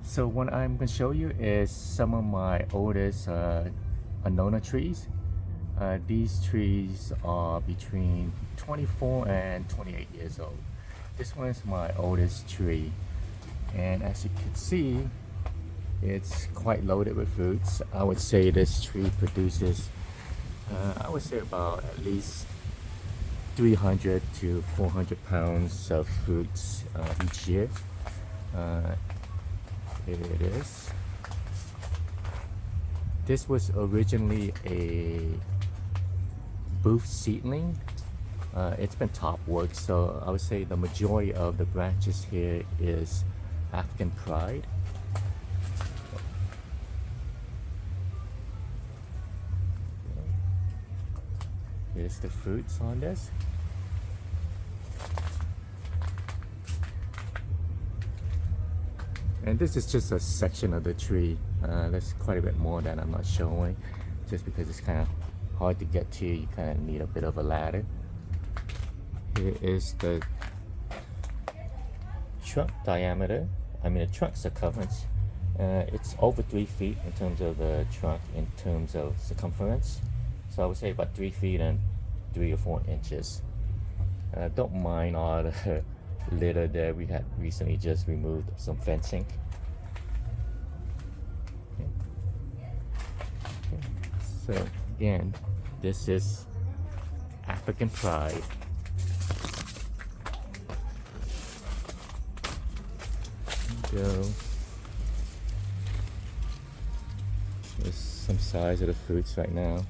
So what I'm going to show you is some of my oldest Annona trees. These trees are between 24 and 28 years old. This one is my oldest tree, and as you can see, it's quite loaded with fruits. I would say this tree produces, I would say about at least 300 to 400 pounds of fruits each year. Here it is. This was originally a booth seedling. It's been top worked, so I would say the majority of the branches here is African Pride. Here's the fruits on this. And this is just a section of the tree. There's quite a bit more that I'm not showing, just because it's kind of hard to get to. You kind of need a bit of a ladder. Here is the trunk diameter. The trunk circumference. It's over 3 feet in terms of the trunk, in terms of circumference. So I would say about 3 feet and 3 or 4 inches. Don't mind all the litter there. We had recently just removed some fencing. Okay. So again, this is African Pride. Go. There's some size of the fruits right now.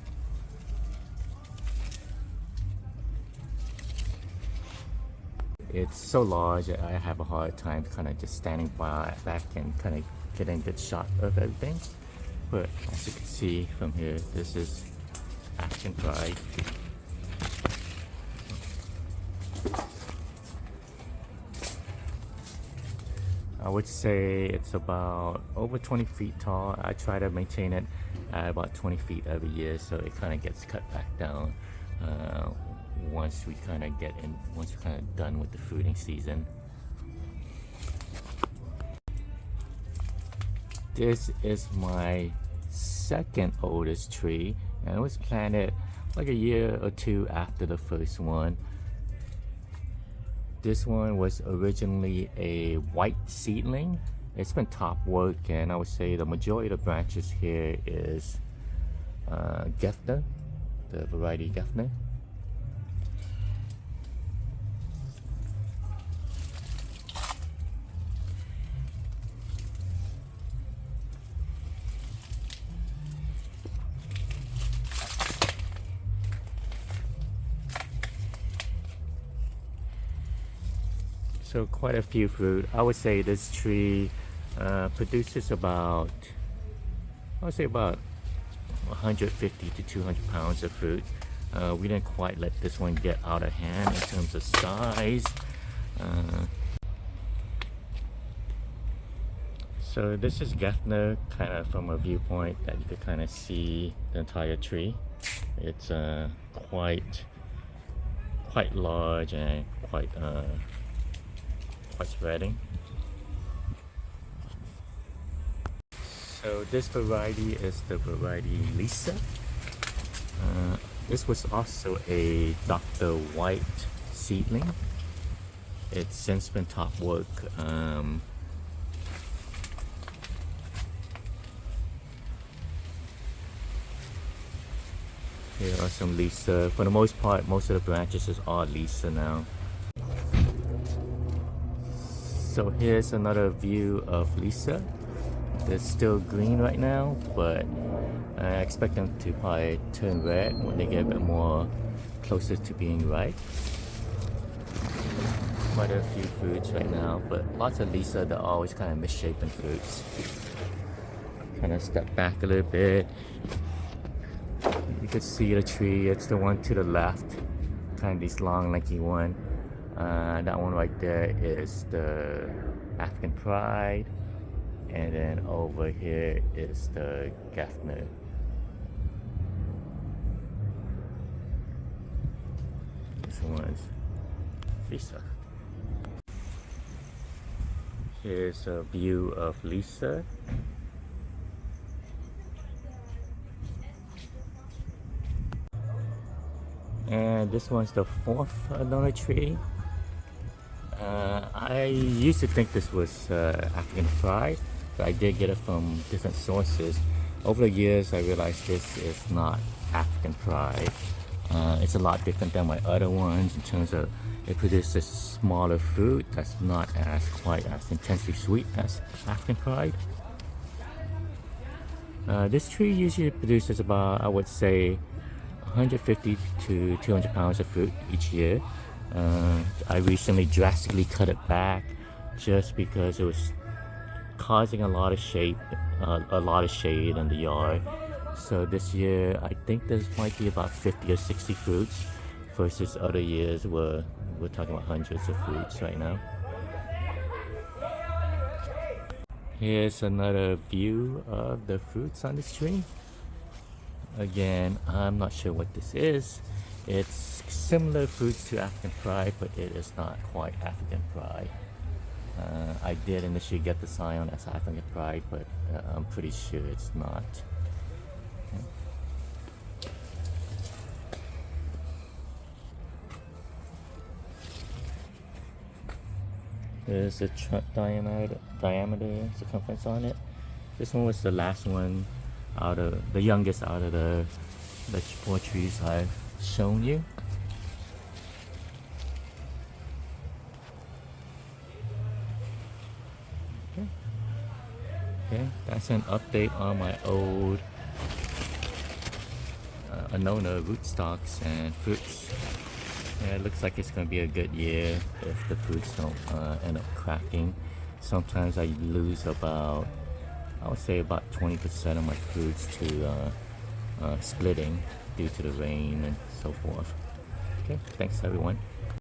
It's so large that I have a hard time kind of just standing back and kind of getting a good shot of everything. But as you can see from here, this is African Pride. I would say it's about over 20 feet tall. I try to maintain it at about 20 feet every year, so it kind of gets cut back down once we kind of done with the fruiting season. This is my second oldest tree, and it was planted like a year or two after the first one. This one was originally a white seedling. It's been top work, and I would say the majority of the branches here is Gefner, the variety Gefner. So quite a few fruit. I would say this tree produces about, 150 to 200 pounds of fruit. We didn't quite let this one get out of hand in terms of size. So this is Gefner, kind of from a viewpoint that you could kind of see the entire tree. It's quite large and quite spreading. So this variety is the variety Lisa. This was also a Dr. White seedling. It's since been top work. Here are some Lisa. For the most part, most of the branches are Lisa now. So here's another view of Lisa. They're still green right now, but I expect them to probably turn red when they get a bit more closer to being ripe. Quite a few fruits right now, but lots of Lisa. They're always kind of misshapen fruits. Kind of step back a little bit. You can see the tree. It's the one to the left, kind of this long, lanky one. That one right there is the African Pride, and then over here is the Gefner. This one's Lisa. Here's a view of Lisa. And this one's the fourth Adona tree. I used to think this was African pride, but I did get it from different sources. Over the years, I realized this is not African pride. It's a lot different than my other ones in terms of it produces smaller fruit that's not as quite as intensely sweet as African pride. This tree usually produces about, I would say, 150 to 200 pounds of fruit each year. I recently drastically cut it back just because it was causing a lot of shade in the yard. So this year, I think there might be about 50 or 60 fruits, versus other years where we're talking about hundreds of fruits right now. Here's another view of the fruits on this tree. Again, I'm not sure what this is. It's similar fruits to African pride, but it is not quite African pride. I did initially get the sign as African pride, but I'm pretty sure it's not. There's a diameter circumference on it. This one was the last one out of the youngest out of the 4 trees I've shown you. Okay, that's an update on my old Anona rootstocks and fruits. Yeah, it looks like it's going to be a good year if the fruits don't end up cracking. Sometimes I lose about, I would say about 20% of my fruits to splitting due to the rain and so forth. Okay, thanks everyone.